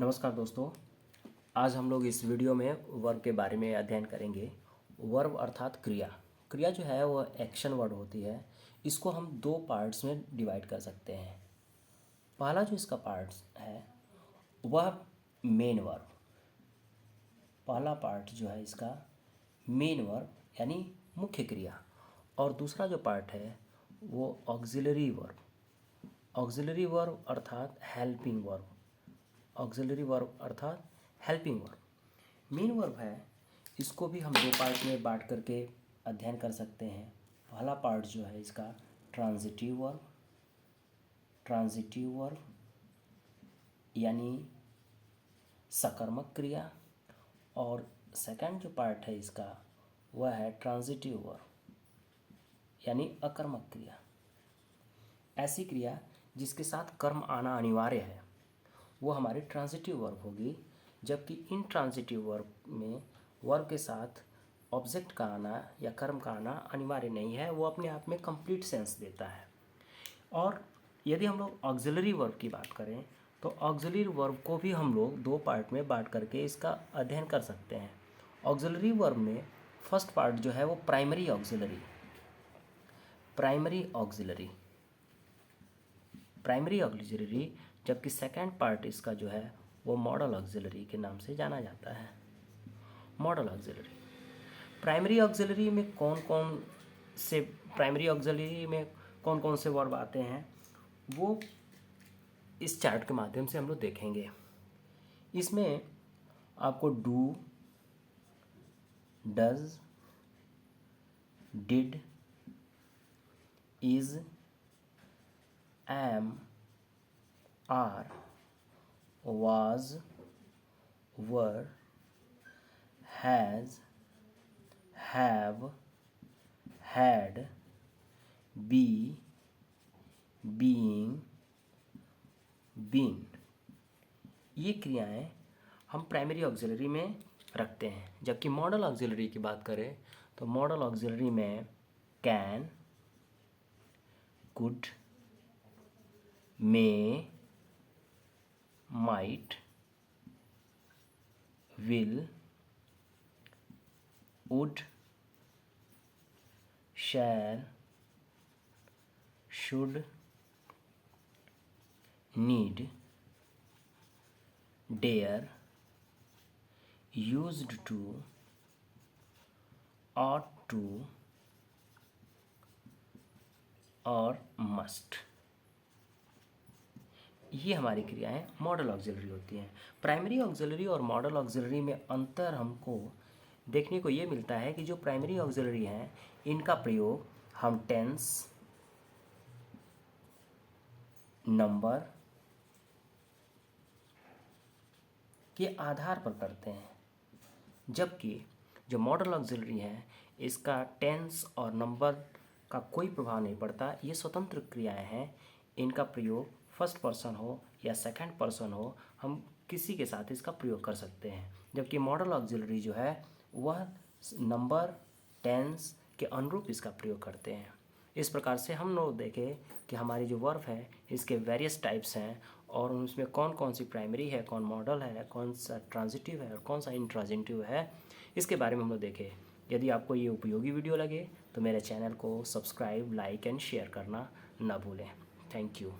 नमस्कार दोस्तों। आज हम लोग इस वीडियो में वर्ब के बारे में अध्ययन करेंगे। वर्ब अर्थात क्रिया। क्रिया जो है वह एक्शन वर्ड होती है। इसको हम दो पार्ट्स में डिवाइड कर सकते हैं। पहला जो इसका पार्ट्स है वह मेन वर्ब। पहला पार्ट जो है इसका मेन वर्ब यानी मुख्य क्रिया, और दूसरा जो पार्ट है वो ऑक्सिलरी वर्ब। ऑक्सिलरी वर्ब अर्थात हेल्पिंग वर्ब। ऑक्सिलरी वर्ब अर्थात हेल्पिंग वर्ब। मेन वर्ब है, इसको भी हम दो पार्ट में बांट करके अध्ययन कर सकते हैं। पहला पार्ट जो है इसका ट्रांजिटिव वर्ब। ट्रांजिटिव वर्ब यानी सकर्मक क्रिया, और सेकंड जो पार्ट है इसका वह है ट्रांजिटिव वर्ब यानी अकर्मक क्रिया। ऐसी क्रिया जिसके साथ कर्म आना अनिवार्य है वो हमारी ट्रांजिटिव वर्ब होगी, जबकि इन ट्रांजिटिव वर्ब में वर्ब के साथ ऑब्जेक्ट का आना या कर्म का आना अनिवार्य नहीं है, वो अपने आप में कंप्लीट सेंस देता है। और यदि हम लोग ऑक्सिलरी वर्ब की बात करें तो ऑक्सिलरी वर्ब को भी हम लोग दो पार्ट में बांट करके इसका अध्ययन कर सकते हैं। ऑक्सिलरी वर्ब में फर्स्ट पार्ट जो है वो primary auxiliary. Primary auxiliary primary auxiliary, जबकि सेकंड पार्ट इसका जो है वो मॉडल ऑक्सिलरी के नाम से जाना जाता है। Model auxiliary. प्राइमरी ऑक्सिलरी में कौन कौन से वर्ब आते हैं वो इस चार्ट के माध्यम से हम लोग देखेंगे। इसमें आपको do, does, did, is, am, are, was, were, has, have, had, be, being, been, ये क्रियाएं हम प्राइमरी ऑक्सिलरी में रखते हैं। जबकि मॉडल ऑक्सिलरी की बात करें तो मॉडल ऑक्सिलरी में can, could, may, might, will, would, shall, should, need, dare, used to, ought to और must, ये हमारी क्रियाएं मॉडल ऑक्सिलरी होती हैं। प्राइमरी ऑक्सिलरी और मॉडल ऑक्सिलरी में अंतर हमको देखने को ये मिलता है कि जो प्राइमरी ऑक्सिलरी हैं इनका प्रयोग हम टेंस, नंबर के आधार पर करते हैं, जबकि जो मॉडल ऑक्सिलरी है इसका टेंस और नंबर का कोई प्रभाव नहीं पड़ता। ये स्वतंत्र क्रियाएं हैं। इनका प्रयोग फर्स्ट पर्सन हो या सेकंड पर्सन हो, हम किसी के साथ इसका प्रयोग कर सकते हैं। जबकि मॉडल ऑक्सिलरी जो है वह नंबर, टेंस के अनुरूप इसका प्रयोग करते हैं। इस प्रकार से हम लोग देखें कि हमारी जो वर्ब है इसके वेरियस टाइप्स हैं, और उसमें कौन कौन सी प्राइमरी है, कौन मॉडल है, कौन सा ट्रांजिटिव है और कौन सा इंट्रांजिटिव है, इसके बारे में हम लोग देखें। यदि आपको ये उपयोगी वीडियो लगे तो मेरे चैनल को सब्सक्राइब, लाइक एंड शेयर करना ना भूलें। Thank you.